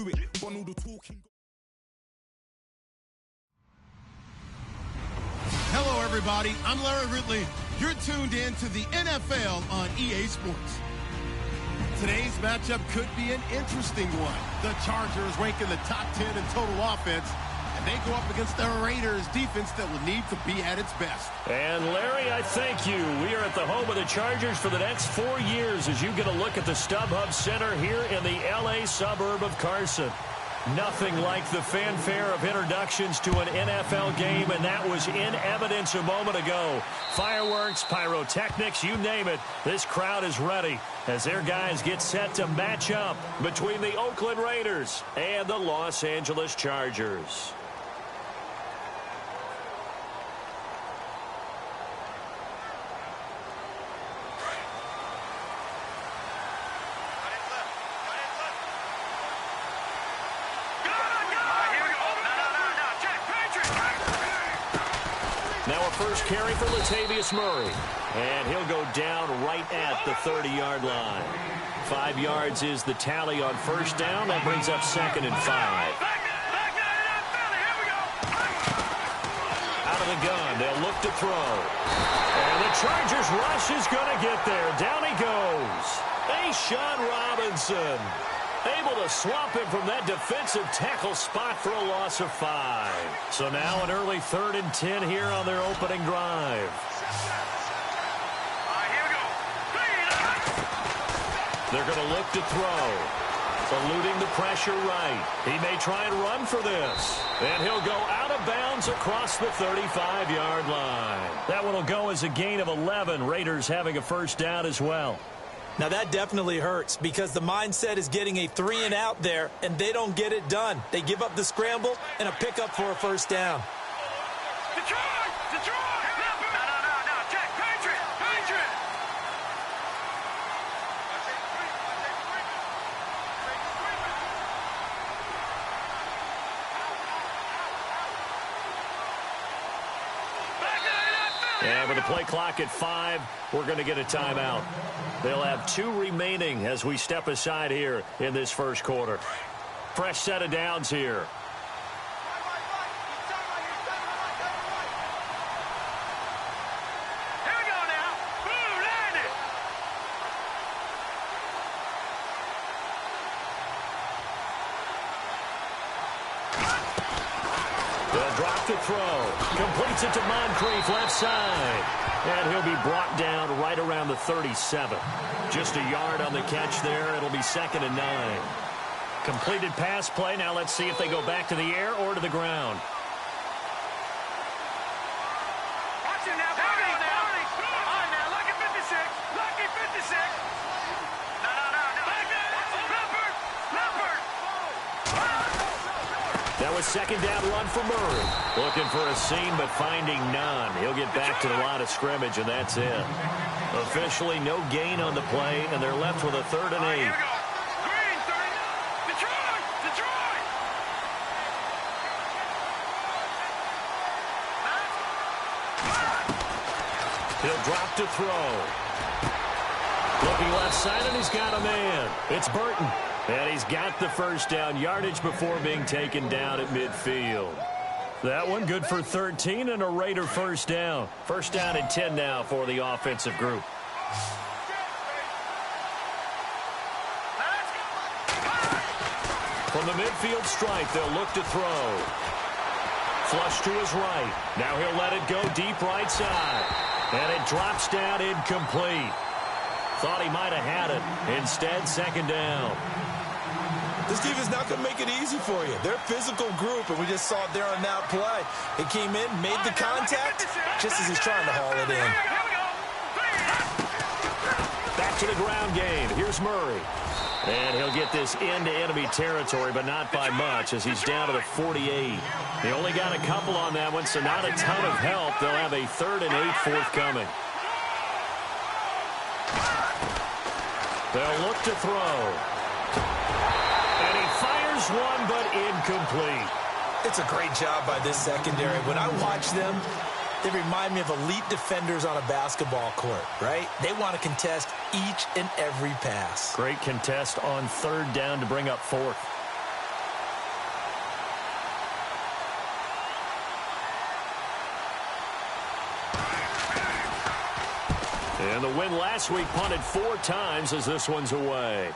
do it. But all the talking. Hello, everybody. I'm Larry Ridley. You're tuned in to the NFL on EA Sports. Today's matchup could be an interesting one. The Chargers rank in the top 10 in total offense, and they go up against the Raiders defense that will need to be at its best. And Larry, I thank you. We are at the home of the Chargers for the next 4 years as you get a look at the StubHub Center here in the L.A. suburb of Carson. Nothing like the fanfare of introductions to an NFL game, and that was in evidence a moment ago. Fireworks, pyrotechnics, you name it. This crowd is ready as their guys get set to match up between the Oakland Raiders and the Los Angeles Chargers. Now a first carry for Latavius Murray. And he'll go down right at the 30-yard line. 5 yards is the tally on first down. That brings up 2nd and 5. Out of the gun, they'll look to throw. And the Chargers rush is going to get there. Down he goes. Sean Robinson able to swamp him from that defensive tackle spot for a loss of 5. So now an early 3rd and 10 here on their opening drive. They're going to look to throw. Eluding the pressure right. He may try and run for this. And he'll go out of bounds across the 35-yard line. That one will go as a gain of 11. Raiders having a first down as well. Now that definitely hurts because the mindset is getting a 3 and out there, and they don't get it done. They give up the scramble and a pickup for a first down. Detroit! No, Jack, Patriot! And with the play clock at 5, we're going to get a timeout. They'll have 2 remaining as we step aside here in this first quarter. Fresh set of downs here. Here we go now. Boom, land it. They'll drop the throw. Completes it to Moncrief, left side. And he'll be brought down right around the 37. Just a yard on the catch there. It'll be 2nd and 9. Completed pass play. Now let's see if they go back to the air or to the ground. Watch it now. Barney. On now. Lucky 56. Lucky 56. No. Leopard. That was 2nd down run for Murray. Looking for a seam, but finding none. He'll get back to the line of scrimmage, and that's it. Officially no gain on the play, and they're left with a 3rd and 8. Here we go. Green 30. Detroit. He'll drop to throw. Looking left side, and he's got a man. It's Burton. And he's got the first down yardage before being taken down at midfield. That one good for 13 and a Raider first down. First down and 10 now for the offensive group. From the midfield stripe, they'll look to throw. Flush to his right. Now he'll let it go deep right side. And it drops down incomplete. Thought he might have had it. Instead, 2nd down. This defense not going to make it easy for you. They're a physical group, and we just saw it there on that play. He came in, made the contact, just as he's trying to haul it in. Back to the ground game. Here's Murray. And he'll get this into enemy territory, but not by much as he's down to the 48. They only got a couple on that one, so not a ton of help. They'll have a 3rd and 8 forthcoming. They'll look to throw. And he fires one, but incomplete. It's a great job by this secondary. When I watch them, they remind me of elite defenders on a basketball court, right? They want to contest each and every pass. Great contest on 3rd down to bring up 4th. And the win last week punted 4 times as this one's away.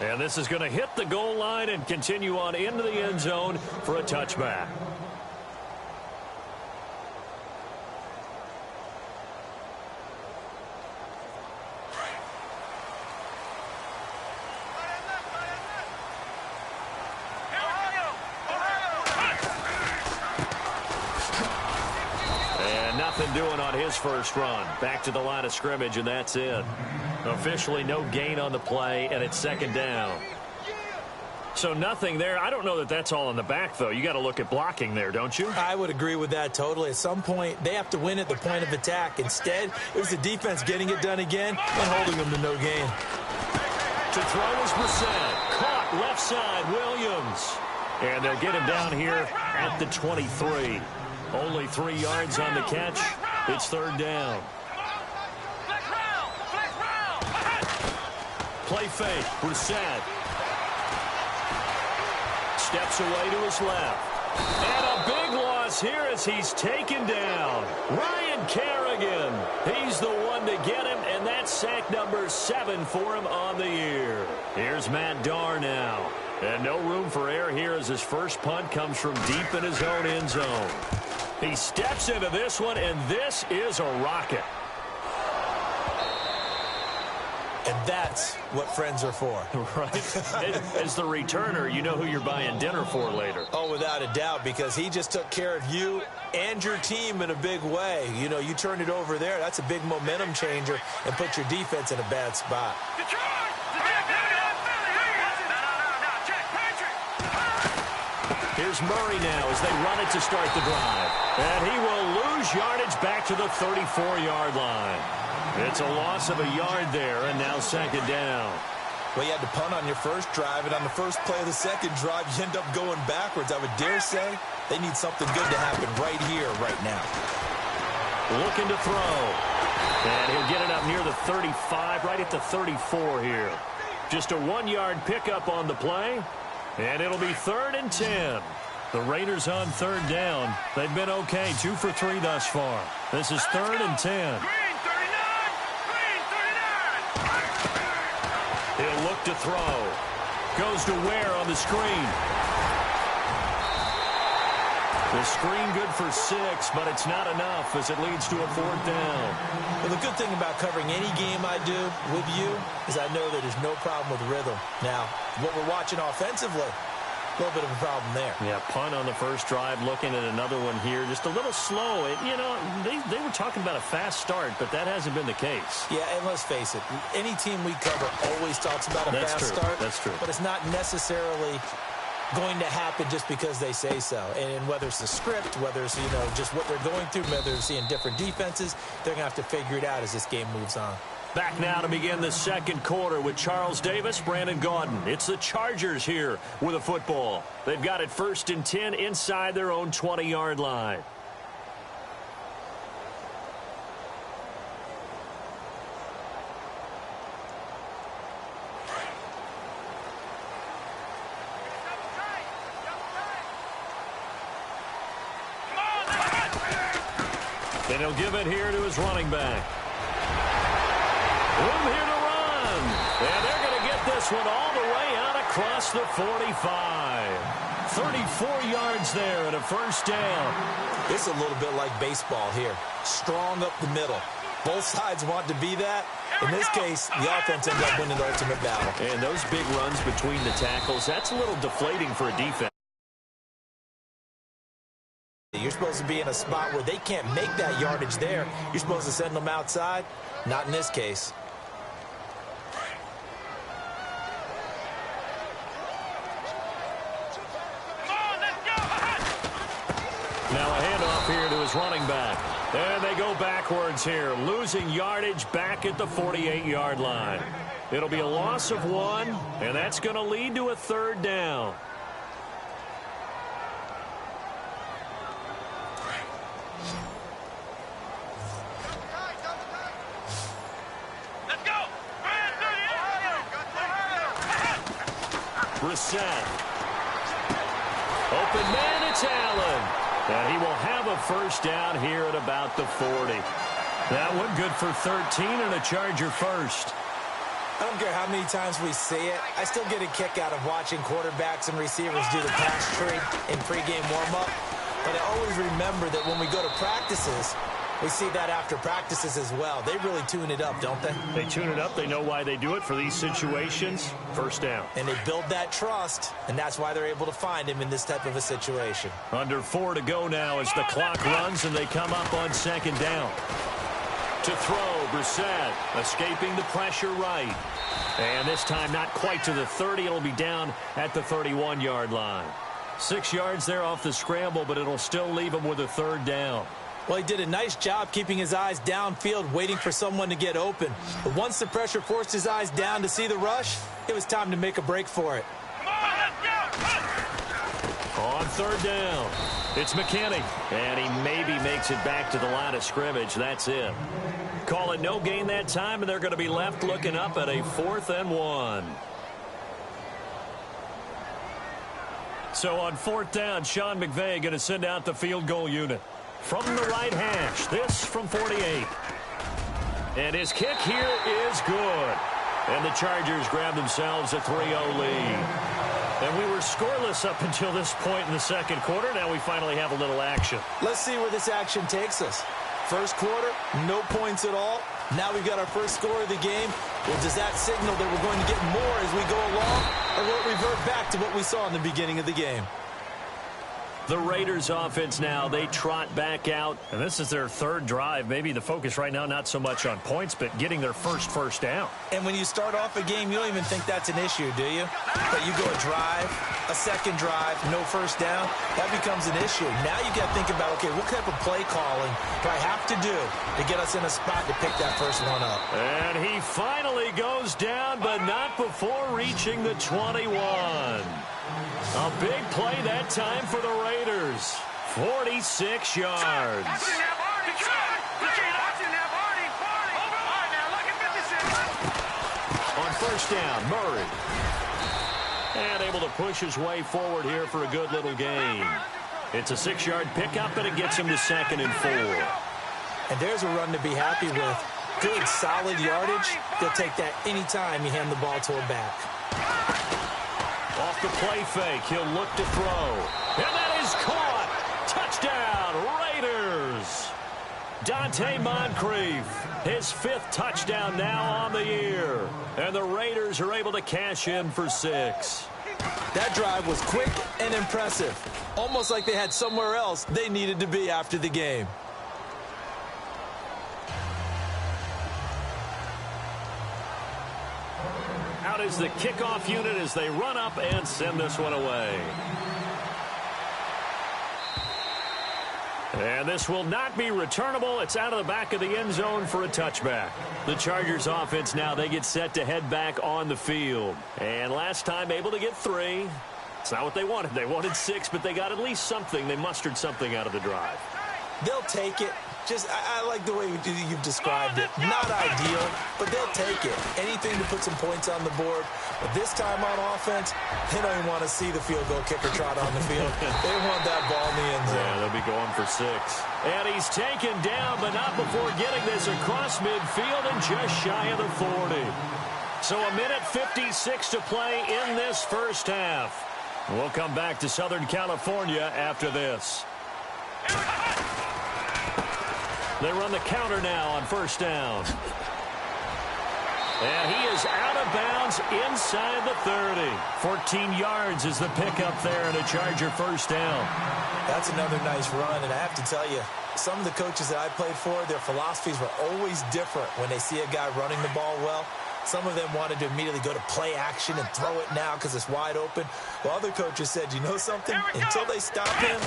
And this is going to hit the goal line and continue on into the end zone for a touchback. Nothing doing on his first run. Back to the line of scrimmage, and that's it. Officially no gain on the play, and it's second down. So nothing there. I don't know that that's all in the back, though. You got to look at blocking there, don't you? I would agree with that totally. At some point, they have to win at the point of attack. Instead, it was the defense getting it done again and holding them to no gain. To throw is Brissett. Caught left side, Williams. And they'll get him down here at the 23. Only 3 yards on the catch. It's third down. Play fake. Brissett steps away to his left. And a big loss here as he's taken down. Ryan Kerrigan. He's the one to get him, and that's sack number 7 for him on the year. Here's Matt Darr now. And no room for error here as his first punt comes from deep in his own end zone. He steps into this one, and this is a rocket. And that's what friends are for. Right? As the returner, you know who you're buying dinner for later. Oh, without a doubt, because he just took care of you and your team in a big way. You know, you turned it over there. That's a big momentum changer and put your defense in a bad spot. Here's Murray now as they run it to start the drive. And he will lose yardage back to the 34-yard line. It's a loss of a yard there, and now second down. Well, you had to punt on your first drive, and on the first play of the second drive, you end up going backwards. I would dare say they need something good to happen right here, right now. Looking to throw. And he'll get it up near the 35, right at the 34 here. Just a 1-yard pickup on the play. And it'll be 3rd and 10. The Raiders on third down. They've been okay, 2 for 3 thus far. This is 3rd and 10. Green 39! Green 39! He'll look to throw. Goes to Ware on the screen. The screen good for 6, but it's not enough as it leads to a 4th down. Well, the good thing about covering any game I do with you is I know that there's no problem with rhythm. Now, what we're watching offensively, a little bit of a problem there. Yeah, punt on the first drive, looking at another one here. Just a little slow. You know, they were talking about a fast start, but that hasn't been the case. Yeah, and let's face it, any team we cover always talks about a fast start. That's true. But it's not necessarily going to happen just because they say so. And whether it's the script, whether it's, you know, just what they're going through, whether they're seeing different defenses, they're going to have to figure it out as this game moves on. Back now to begin the second quarter with Charles Davis, Brandon Gaudin. It's the Chargers here with a football. They've got it 1st and 10 inside their own 20-yard line. And he'll give it here to his running back. Room here to run. And they're going to get this one all the way out across the 45. 34 yards there and a 1st down. It's a little bit like baseball here. Strong up the middle. Both sides want to be that. In this case, the offense ends up winning the ultimate battle. And those big runs between the tackles, that's a little deflating for a defense. You're supposed to be in a spot where they can't make that yardage there. You're supposed to send them outside. Not in this case. Now a handoff here to his running back. And they go backwards here, losing yardage back at the 48-yard line. It'll be a loss of 1, and that's going to lead to a 3rd down. Brissett. Open man, it's Allen. And he will have a 1st down here at about the 40. That one good for 13 and a Charger first. I don't care how many times we see it. I still get a kick out of watching quarterbacks and receivers do the pass tree in pregame warm-up. But I always remember that when we go to practices, we see that after practices as well. They really tune it up, don't they? They tune it up. They know why they do it for these situations. First down. And they build that trust, and that's why they're able to find him in this type of a situation. Under 4 to go now as the clock runs, and they come up on second down. To throw, Brissett escaping the pressure right. And this time not quite to the 30. It'll be down at the 31-yard line. 6 yards there off the scramble, but it'll still leave him with a third down. Well, he did a nice job keeping his eyes downfield, waiting for someone to get open. But once the pressure forced his eyes down to see the rush, it was time to make a break for it. On third down, it's McKinney, and he maybe makes it back to the line of scrimmage. That's it. Call it no gain that time, and they're going to be left looking up at a 4th and 1. So on 4th down, Sean McVay going to send out the field goal unit. From the right hash, this from 48. And his kick here is good. And the Chargers grab themselves a 3-0 lead. And we were scoreless up until this point in the second quarter. Now we finally have a little action. Let's see where this action takes us. First quarter, no points at all. Now we've got our first score of the game. Well, does that signal that we're going to get more as we go along? Or will it revert back to what we saw in the beginning of the game? The Raiders offense now, they trot back out. And this is their third drive. Maybe the focus right now not so much on points, but getting their first down. And when you start off a game, you don't even think that's an issue, do you? But you go a drive, a second drive, no first down, that becomes an issue. Now you got to think about, okay, what type of play calling do I have to do to get us in a spot to pick that first one up? And he finally goes down, but not before reaching the 21. A big play that time for the Raiders. 46 yards. On first down, Murray. And able to push his way forward here for a good little gain. It's a 6-yard pickup, and it gets him to 2nd and 4. And there's a run to be happy with. Good, solid yardage. They'll take that anytime you hand the ball to a back. Off the play fake, he'll look to throw. And that is caught. Touchdown, Raiders. Dante Moncrief, his 5th touchdown now on the year. And the Raiders are able to cash in for 6. That drive was quick and impressive. Almost like they had somewhere else they needed to be after the game. Out is the kickoff unit as they run up and send this one away. And this will not be returnable. It's out of the back of the end zone for a touchback. The Chargers offense now, they get set to head back on the field. And last time able to get 3. It's not what they wanted. They wanted 6, but they got at least something. They mustered something out of the drive. They'll take it. I like the way you've described it. Not ideal, but they'll take it. Anything to put some points on the board. But this time on offense, they don't even want to see the field goal kicker trot on the field. They want that ball in the end zone. Yeah, they'll be going for 6. And he's taken down, but not before getting this across midfield and just shy of the 40. So a minute 56 to play in this first half. We'll come back to Southern California after this. They run the counter now on first down. And he is out of bounds inside the 30. 14 yards is the pickup there and a Charger first down. That's another nice run, and I have to tell you, some of the coaches that I played for, their philosophies were always different when they see a guy running the ball well. Some of them wanted to immediately go to play action and throw it now because it's wide open. While other coaches said, you know something? Until they stop him,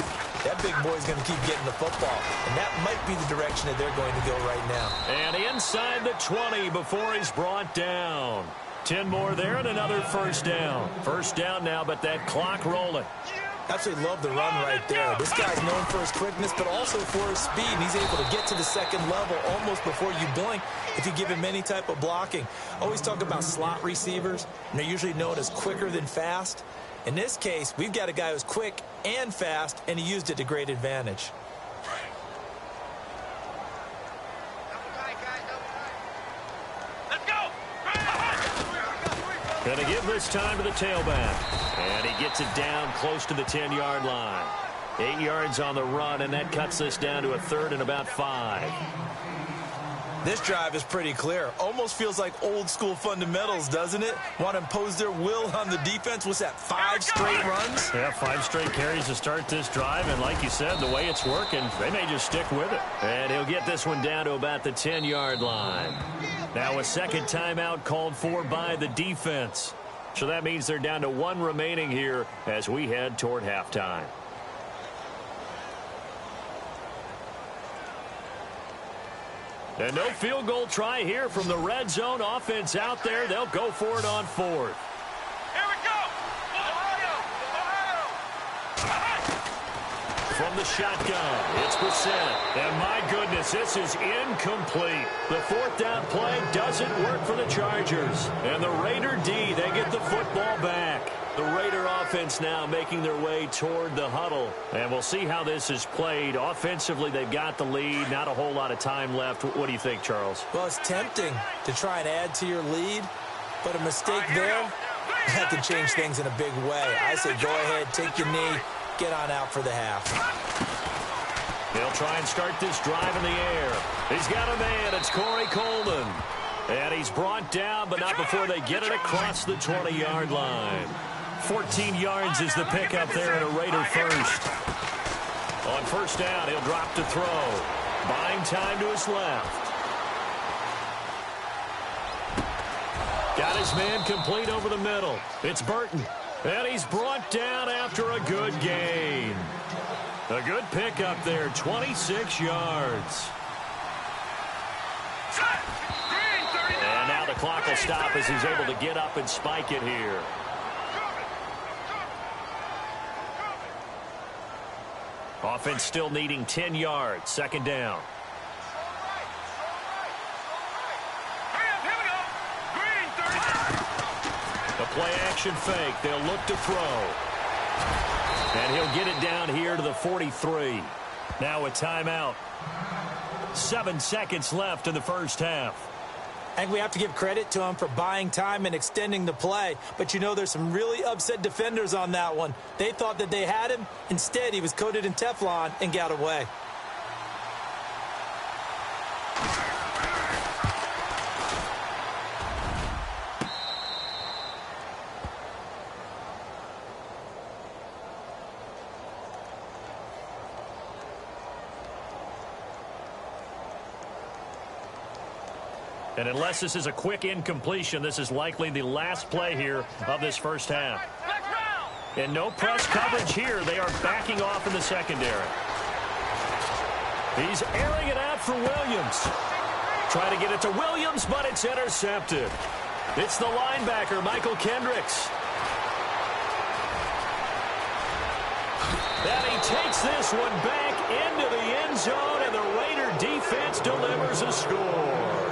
that big boy's going to keep getting the football. And that might be the direction that they're going to go right now. And inside the 20 before he's brought down. 10 more there and another first down. First down now, but that clock rolling. Absolutely love the run right there. This guy's known for his quickness, but also for his speed. And he's able to get to the second level almost before you blink if you give him any type of blocking. Always talk about slot receivers, and they're usually known as quicker than fast. In this case, we've got a guy who's quick and fast, and he used it to great advantage. Going to give this time to the tailback. And he gets it down close to the 10-yard line. 8 yards on the run, and that cuts this down to a 3rd and about 5. This drive is pretty clear. Almost feels like old-school fundamentals, doesn't it? Want to impose their will on the defense. What's that, 5 straight runs? Yeah, 5 straight carries to start this drive, and like you said, the way it's working, they may just stick with it. And he'll get this one down to about the 10-yard line. Now a second timeout called for by the defense. So that means they're down to 1 remaining here as we head toward halftime. And no field goal try here from the red zone. Offense out there. They'll go for it on 4th. Here we go. Ohio. From the shotgun, it's Brissett. And my goodness, this is incomplete. The 4th down play doesn't work for the Chargers. And the Raider D, they get the football back. The Raider offense now making their way toward the huddle. And we'll see how this is played. Offensively, they've got the lead. Not a whole lot of time left. What do you think, Charles? Well, it's tempting to try and add to your lead, but a mistake there, that can change things in a big way. I say go ahead, take your knee, get on out for the half. They'll try and start this drive in the air. He's got a man. It's Corey Coleman. And he's brought down, but not before they get it across the 20-yard line. 14 yards is the pickup there at a Raider first. On first down, he'll drop to throw. Buying time to his left. Got his man complete over the middle. It's Burton. And he's brought down after a good gain. A good pickup there, 26 yards. And now the clock will stop as he's able to get up and spike it here. Offense still needing 10 yards. Second down. The play-action fake. They'll look to throw. And he'll get it down here to the 43. Now a timeout. 7 seconds left in the first half. I think we have to give credit to him for buying time and extending the play. But, you know, there's some really upset defenders on that one. They thought that they had him. Instead, he was coated in Teflon and got away. And unless this is a quick incompletion, this is likely the last play here of this first half. And no press coverage here. They are backing off in the secondary. He's airing it out for Williams. Trying to get it to Williams, but it's intercepted. It's the linebacker, Michael Kendricks. And he takes this one back into the end zone, and the Raider defense delivers a score.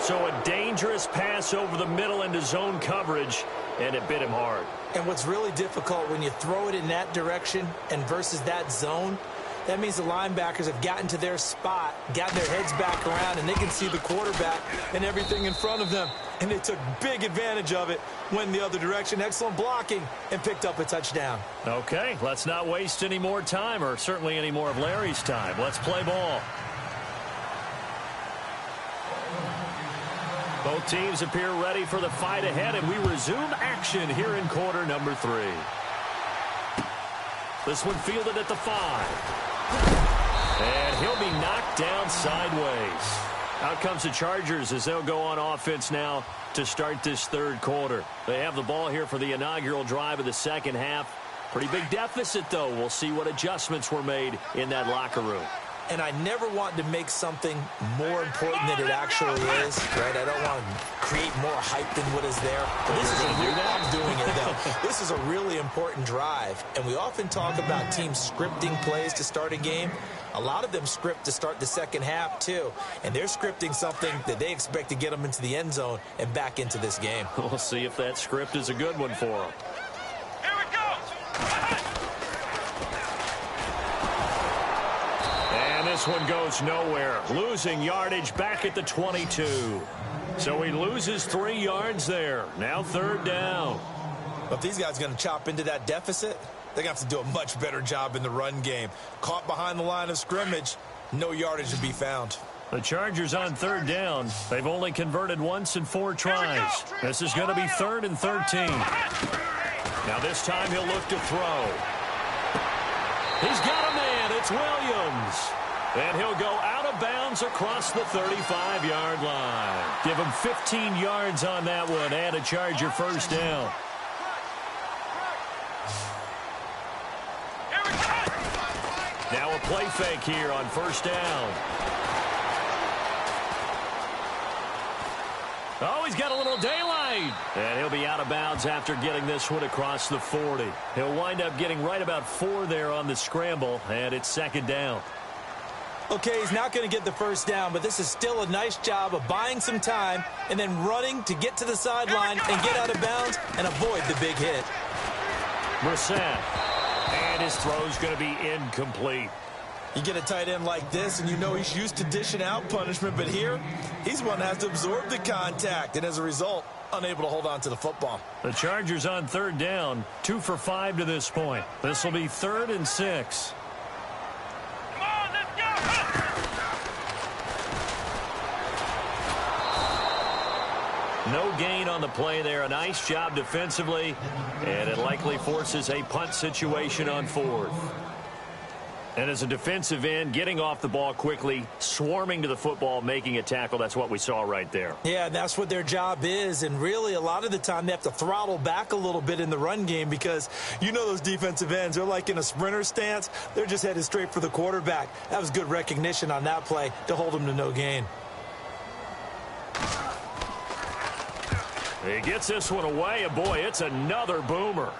So a dangerous pass over the middle into zone coverage, and it bit him hard. And what's really difficult when you throw it in that direction and versus that zone, that means the linebackers have gotten to their spot, gotten their heads back around, and they can see the quarterback and everything in front of them. And they took big advantage of it, went the other direction, excellent blocking, and picked up a touchdown. Okay, let's not waste any more time, or certainly any more of Larry's time. Let's play ball. Both teams appear ready for the fight ahead, and we resume action here in quarter number 3. This one fielded at the 5. And he'll be knocked down sideways. Out comes the Chargers as they'll go on offense now to start this third quarter. They have the ball here for the inaugural drive of the second half. Pretty big deficit, though. We'll see what adjustments were made in that locker room. And I never want to make something more important than it actually is, right? I don't want to create more hype than what is there. But this is I'm doing it, though. This is a really important drive. And we often talk about teams scripting plays to start a game. A lot of them script to start the second half, too. And they're scripting something that they expect to get them into the end zone and back into this game. We'll see if that script is a good one for them. Here we go. And this one goes nowhere. Losing yardage back at the 22. So he loses 3 yards there. Now 3rd down. If these guys are going to chop into that deficit, they're going to have to do a much better job in the run game. Caught behind the line of scrimmage, no yardage to be found. The Chargers on 3rd down. They've only converted once in 4 tries. This is going to be 3rd and 13. Now this time he'll look to throw. He's got a man. It's Williams. And he'll go out of bounds across the 35-yard line. Give him 15 yards on that one and a Charger 1st down. Now a play fake here on 1st down. Oh, he's got a little daylight. And he'll be out of bounds after getting this one across the 40. He'll wind up getting right about 4 there on the scramble, and it's 2nd down. Okay, he's not going to get the 1st down, but this is still a nice job of buying some time and then running to get to the sideline and get out of bounds and avoid the big hit. Brissett. And his throw's going to be incomplete. You get a tight end like this, and you know he's used to dishing out punishment, but here, he's one that has to absorb the contact, and as a result, unable to hold on to the football. The Chargers on 3rd down, 2 for 5 to this point. This will be 3rd and 6. Come on, let's go! No gain on the play there. A nice job defensively, and it likely forces a punt situation on 4th. And as a defensive end, getting off the ball quickly, swarming to the football, making a tackle, that's what we saw right there. Yeah, and that's what their job is. And really, a lot of the time, they have to throttle back a little bit in the run game because you know those defensive ends, they're like in a sprinter stance. They're just headed straight for the quarterback. That was good recognition on that play to hold him to no gain. He gets this one away, and boy, it's another boomer.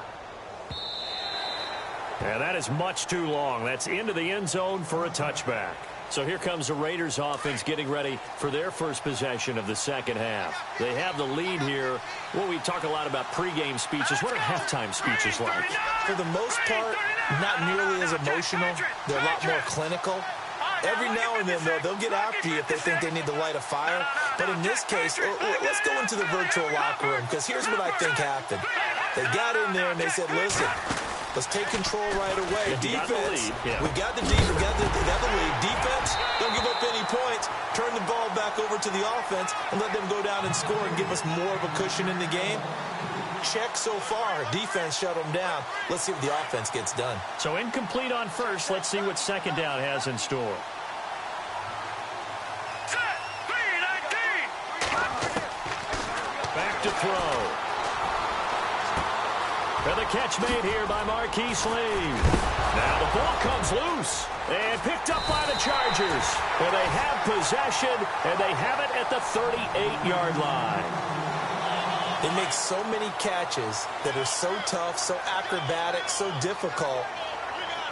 And that is much too long. That's into the end zone for a touchback. So here comes the Raiders offense getting ready for their first possession of the 2nd half. They have the lead here. Well, we talk a lot about pregame speeches. What are halftime speeches like? For the most part, not nearly as emotional. They're a lot more clinical. Every now and then, though, they'll get after you if they think they need to light a fire. But in this case, let's go into the virtual locker room, because here's what I think happened. They got in there and they said, listen, let's take control right away. Defense, we got the lead. Defense, don't give up any points. Turn the ball back over to the offense and let them go down and score and give us more of a cushion in the game. Check so far. Defense shut them down. Let's see what the offense gets done. So incomplete on 1st. Let's see what 2nd down has in store. Back to throw. And the catch made here by Marquise Lee. Now the ball comes loose and picked up by the Chargers. And they have possession, and they have it at the 38-yard line. They make so many catches that are so tough, so acrobatic, so difficult,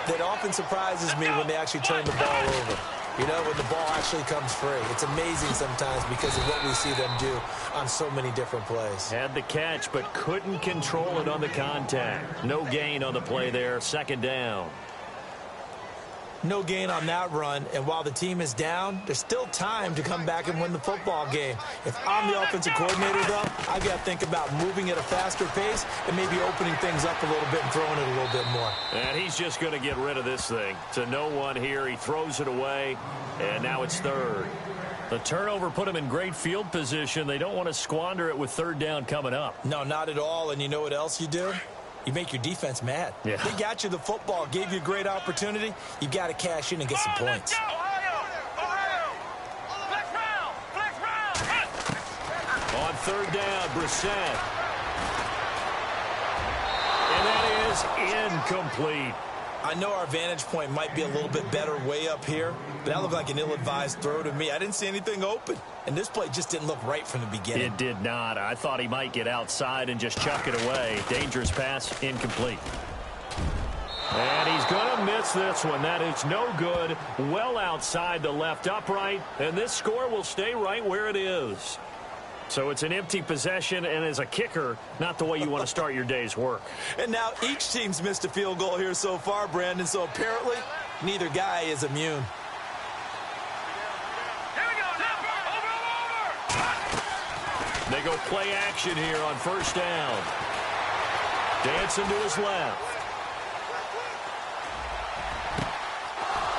that often surprises me when they actually turn the ball over. You know, when the ball actually comes free. It's amazing sometimes because of what we see them do on so many different plays. Had the catch, but couldn't control it on the contact. No gain on the play there. 2nd down. No gain on that run, and while the team is down, there's still time to come back and win the football game. If I'm the offensive coordinator, though, I've got to think about moving at a faster pace and maybe opening things up a little bit and throwing it a little bit more. And he's just going to get rid of this thing. To no one here. He throws it away, and now it's 3rd. The turnover put him in great field position. They don't want to squander it with 3rd down coming up. No, not at all, and you know what else you do? You make your defense mad. Yeah. They got you the football, gave you a great opportunity. You got to cash in and get some points. On 3rd down, Brissett. And that is incomplete. I know our vantage point might be a little bit better way up here, but that looked like an ill-advised throw to me. I didn't see anything open, and this play just didn't look right from the beginning. It did not. I thought he might get outside and just chuck it away. Dangerous pass, incomplete. And he's going to miss this one. That is no good. Well outside the left upright, and this score will stay right where it is. So it's an empty possession, and as a kicker, not the way you want to start your day's work. And now each team's missed a field goal here so far, Brandon, so apparently neither guy is immune. Here we go. Over. They go play action here on first down. Dancing to his left.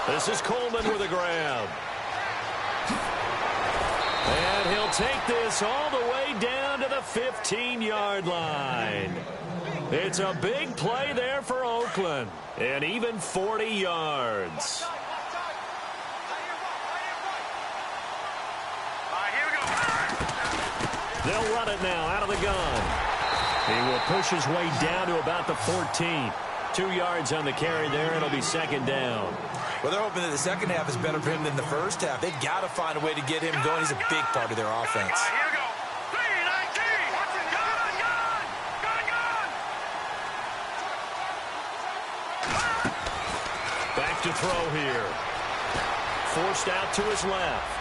This is Coleman with a grab. And he'll take this all the way down to the 15-yard line. It's a big play there for Oakland. And even 40 yards. They'll run it now out of the gun. He will push his way down to about the 14. 2 yards on the carry there. It'll be second down. Well, they're hoping that the second half is better for him than the first half. They've got to find a way to get him going. He's a big part of their offense. Here we go. 3-19. Gun. Back to throw here. Forced out to his left.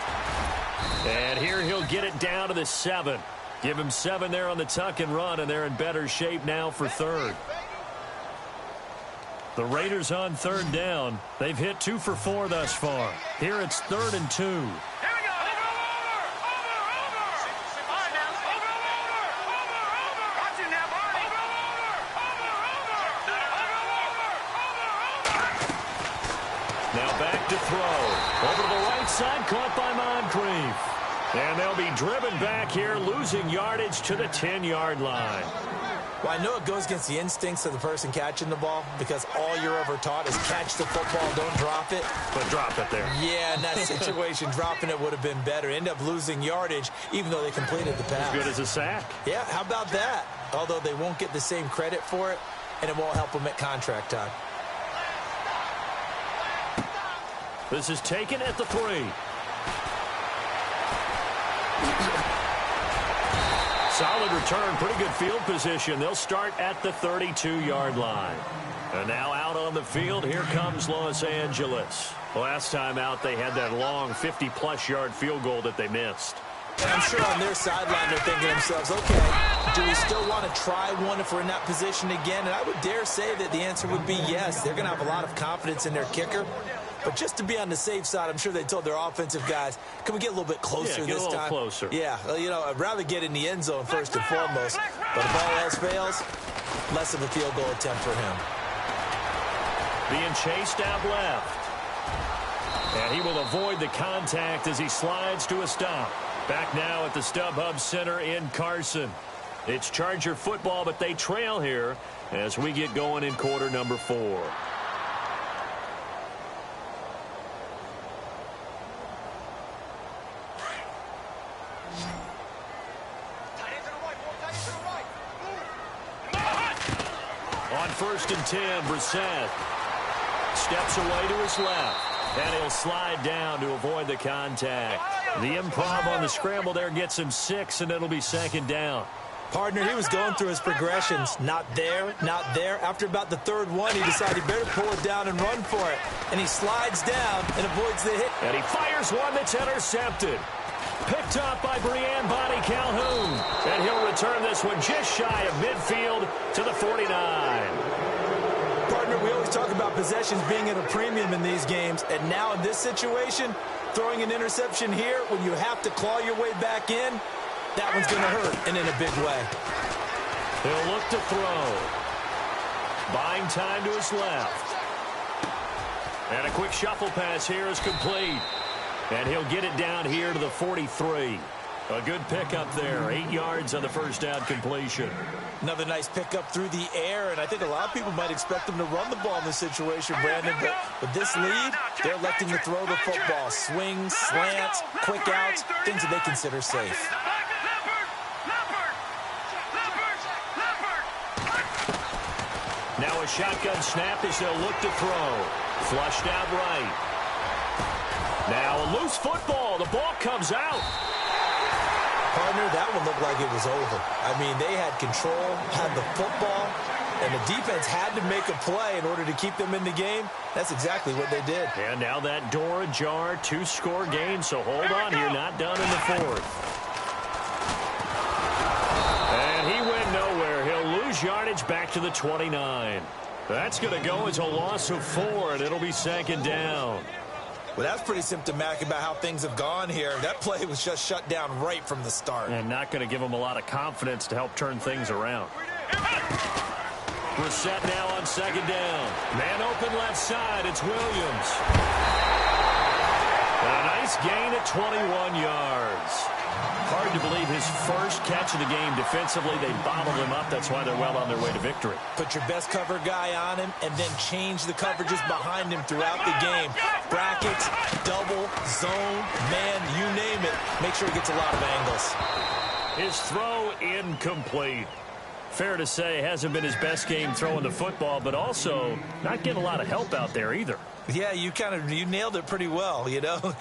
And here he'll get it down to the 7. Give him 7 there on the tuck and run, and they're in better shape now for third. The Raiders on third down. They've hit 2 for 4 thus far. Here it's 3rd and 2. Here we go. Over. All right, now. Over. Watch it now, Barney. Over. Now back to throw. Over to the right side, caught by Moncrief. And they'll be driven back here, losing yardage to the 10-yard line. Well, I know it goes against the instincts of the person catching the ball because all you're ever taught is catch the football, don't drop it. But drop it there. Yeah, in that situation, dropping it would have been better. End up losing yardage, even though they completed the pass. As good as a sack. Yeah, how about that? Although they won't get the same credit for it, and it won't help them at contract time. This is taken at the 3. Solid return, pretty good field position. They'll start at the 32-yard line. And now out on the field, here comes Los Angeles. Last time out, they had that long 50-plus yard field goal that they missed. And I'm sure on their sideline they're thinking to themselves, okay, do we still want to try one if we're in that position again? And I would dare say that the answer would be yes. They're going to have a lot of confidence in their kicker. But just to be on the safe side, I'm sure they told their offensive guys, can we get a little bit closer this time? Yeah, get a little closer. Yeah, well, you know, I'd rather get in the end zone first and foremost. But if all else fails, less of a field goal attempt for him. Being chased out left. And he will avoid the contact as he slides to a stop. Back now at the StubHub Center in Carson. It's Charger football, but they trail here as we get going in quarter number 4. On 1st and 10, Brissett steps away to his left, and he'll slide down to avoid the contact. The improv on the scramble there gets him 6, and it'll be second down. Partner, he was going through his progressions. Not there, not there. After about the 3rd one, he decided he better pull it down and run for it. And he slides down and avoids the hit. And he fires one that's intercepted. Picked up by Brianne Bonnie Calhoun. And he'll return this one just shy of midfield to the 49. Partner, we always talk about possessions being at a premium in these games. And now in this situation, throwing an interception here when you have to claw your way back in, that one's going to hurt, and in a big way. He'll look to throw. Buying time to his left. And a quick shuffle pass here is complete. And he'll get it down here to the 43. A good pickup there. 8 yards on the first down completion. Another nice pickup through the air, and I think a lot of people might expect them to run the ball in this situation, Brandon. But with this lead, they're electing to throw the football. Swings, slants, quick outs, things that they consider safe. Now a shotgun snap as they'll look to throw. Flushed out right. Now a loose football. The ball comes out. Partner, that one looked like it was over. I mean, they had control, had the football, and the defense had to make a play in order to keep them in the game. That's exactly what they did. And now that door ajar, 2-score game, so hold on here, not done in the 4th. And he went nowhere. He'll lose yardage back to the 29. That's going to go as a loss of 4, and it'll be second down. Well, that's pretty symptomatic about how things have gone here. That play was just shut down right from the start. And not going to give them a lot of confidence to help turn things around. We're set now on second down. Man open left side. It's Williams. A nice gain at 21 yards. Hard to believe his first catch of the game defensively. They bottled him up. That's why they're well on their way to victory. Put your best cover guy on him and then change the coverages behind him throughout the game. Brackets, double, zone, man, you name it. Make sure he gets a lot of angles. His throw incomplete. Fair to say, hasn't been his best game throwing the football, but also not getting a lot of help out there either. Yeah, you nailed it pretty well, you know.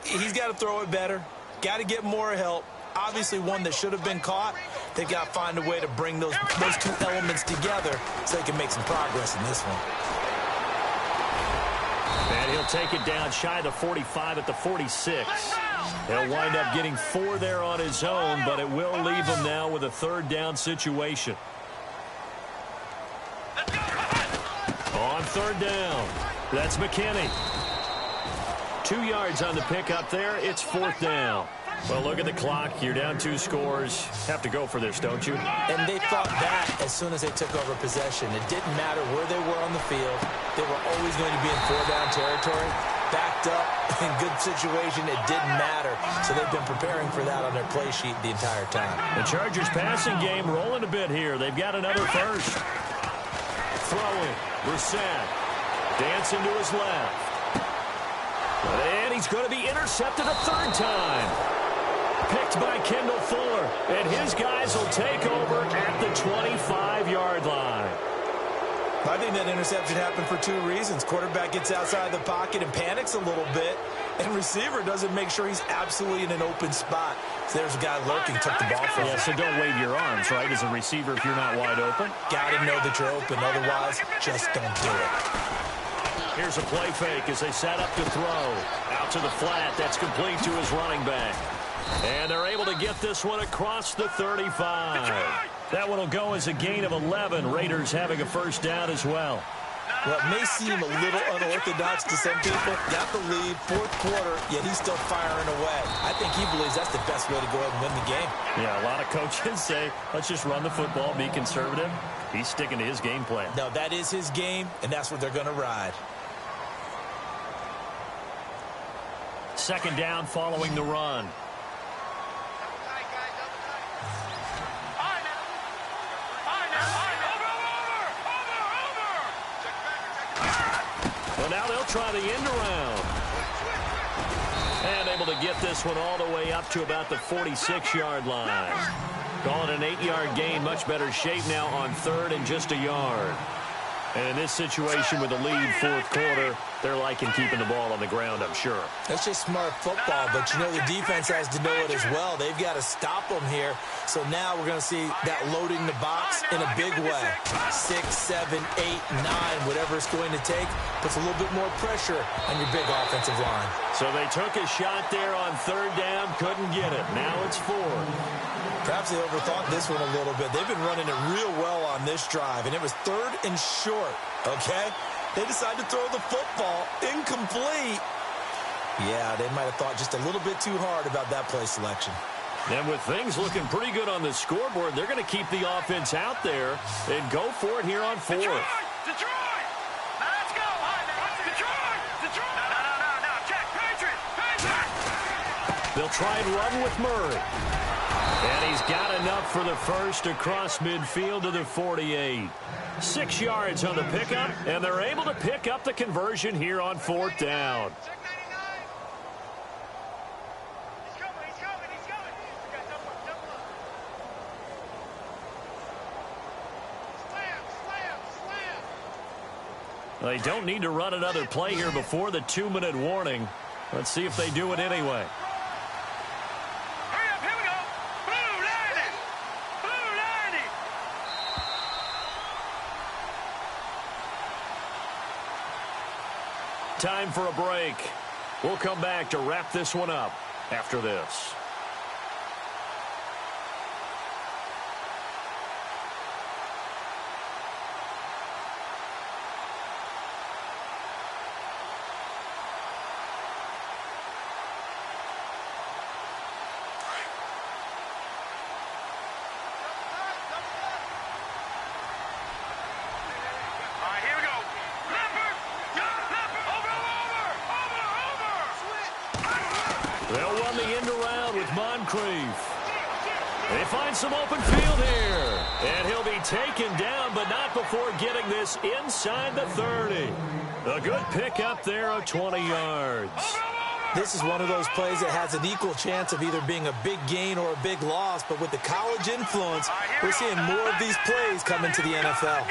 He's got to throw it better. Got to get more help. Obviously one that should have been caught. They've got to find a way to bring those two elements together so they can make some progress in this one. And he'll take it down shy of the 45 at the 46. He'll wind up getting 4 there on his own, but it will leave him now with a third down situation. On third down, that's McKinney. 2 yards on the pickup there. It's fourth down. Well, look at the clock. You're down 2 scores. Have to go for this, don't you? And they thought that as soon as they took over possession. It didn't matter where they were on the field. They were always going to be in 4-down territory. Backed up, in good situation, it didn't matter. So they've been preparing for that on their play sheet the entire time. The Chargers passing game rolling a bit here. They've got another first. Throwing. Brissett. Dancing to his left. And he's going to be intercepted a third time. Picked by Kendall Fuller. And his guys will take over at the 25-yard line. I think that interception happened for 2 reasons. Quarterback gets outside the pocket and panics a little bit. And receiver doesn't make sure he's absolutely in an open spot. So there's a guy lurking, took the ball from him. Yeah, so don't wave your arms, right, as a receiver if you're not wide open. Got to know that you're open. Otherwise, just don't do it. Here's a play fake as they set up to throw. Out to the flat. That's complete to his running back. And they're able to get this one across the 35. That one will go as a gain of 11. Raiders having a first down as well. Well, it may seem a little unorthodox to some people. Got the lead, fourth quarter, yet he's still firing away. I think he believes that's the best way to go ahead and win the game. Yeah, a lot of coaches say, let's just run the football, be conservative. He's sticking to his game plan. No, that is his game, and that's what they're going to ride. Second down following the run. Well, now they'll try the end around. And able to get this one all the way up to about the 46-yard line. Calling an 8-yard gain, much better shape now on third and just a yard. And in this situation with the lead fourth quarter, they're liking keeping the ball on the ground, I'm sure. That's just smart football, but you know the defense has to know it as well. They've got to stop them here. So now we're going to see that loading the box in a big way. 6, 7, 8, 9, whatever it's going to take, puts a little bit more pressure on your big offensive line. So they took a shot there on third down, couldn't get it. Now it's fourth. Perhaps they overthought this one a little bit. They've been running it real well on this drive, and it was third and short, okay? They decided to throw the football incomplete. Yeah, they might have thought just a little bit too hard about that play selection. And with things looking pretty good on the scoreboard, they're going to keep the offense out there and go for it here on fourth. Detroit! Now let's go! Detroit! No, check. Patriot! They'll try and run with Murray. And he's got enough for the first across midfield to the 48. 6 yards on the pickup, and they're able to pick up the conversion here on fourth down. He's coming. Slam. They don't need to run another play here before the 2-minute warning. Let's see if they do it anyway. Hurry up, here we go. Blue lining. Time for a break. We'll come back to wrap this one up after this. find some open field here. And he'll be taken down, but not before getting this inside the 30. A good pickup there of 20 yards. This is one of those plays that has an equal chance of either being a big gain or a big loss, but with the college influence, we're seeing more of these plays come into the NFL.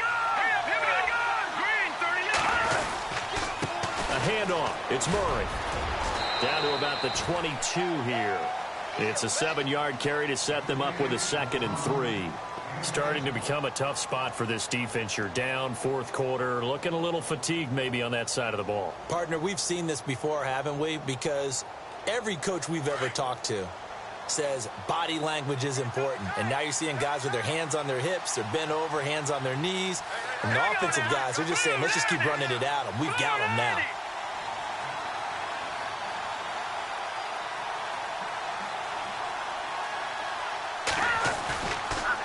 A handoff. It's Murray. Down to about the 22 here. It's a 7-yard carry to set them up with a 2nd and 3. Starting to become a tough spot for this defense. You're down, fourth quarter, looking a little fatigued maybe on that side of the ball. Partner, we've seen this before, haven't we? Because every coach we've ever talked to says body language is important. And now you're seeing guys with their hands on their hips, they're bent over, hands on their knees. And the offensive guys are just saying, let's just keep running it at them. We've got them now.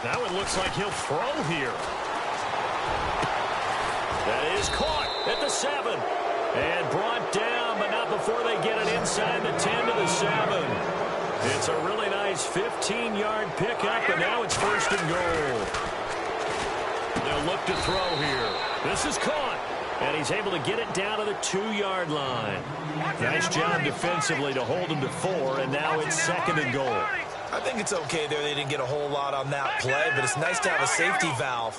Now it looks like he'll throw here. That is caught at the 7. And brought down, but not before they get it inside the 10 to the 7. It's a really nice 15-yard pickup, and now it's 1st and goal. They'll look to throw here. This is caught, and he's able to get it down to the 2-yard line. Nice job defensively to hold him to 4, and now it's 2nd and goal. I think it's okay there. They didn't get a whole lot on that play, but it's nice to have a safety valve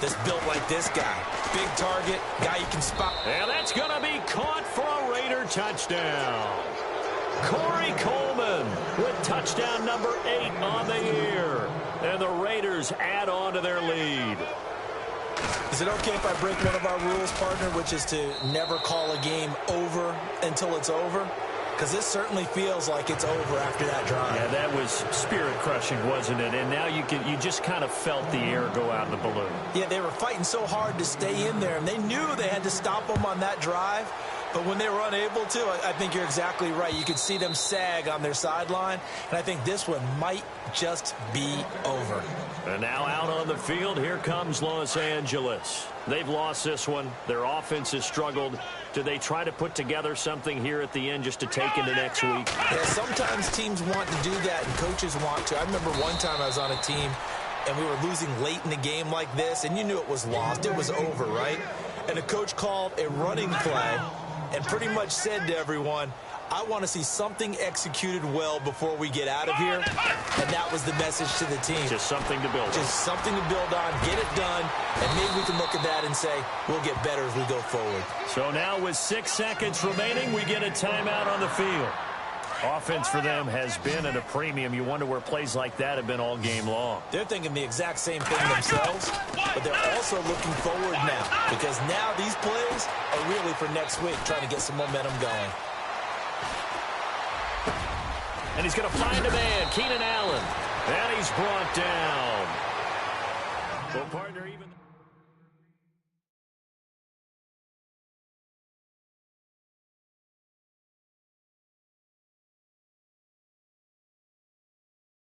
that's built like this guy. Big target, guy you can spot. And that's going to be caught for a Raider touchdown. Corey Coleman with touchdown number 8 on the year. And the Raiders add on to their lead. Is it okay if I break one of our rules, partner, which is to never call a game over until it's over? Because this certainly feels like it's over after that drive. Yeah, that was spirit-crushing, wasn't it? And now you just kind of felt the air go out of the balloon. Yeah, they were fighting so hard to stay in there, and they knew they had to stop them on that drive. But when they were unable to, I think you're exactly right. You could see them sag on their sideline, and I think this one might just be over. And now out on the field, here comes Los Angeles. They've lost this one. Their offense has struggled. Do they try to put together something here at the end just to take into next week? Yeah, sometimes teams want to do that, and coaches want to. I remember one time I was on a team, and we were losing late in the game like this, and you knew it was lost. It was over, right? And the coach called a running play and pretty much said to everyone, I want to see something executed well before we get out of here. And that was the message to the team. Just something to build on. Just something to build on, get it done, and maybe we can look at that and say, we'll get better as we go forward. So now with 6 seconds remaining, we get a timeout on the field. Offense for them has been at a premium. You wonder where plays like that have been all game long. They're thinking the exact same thing themselves, but they're also looking forward now, because now these plays are really for next week, trying to get some momentum going. And he's going to find a man, Keenan Allen. And he's brought down. Well, partner, even...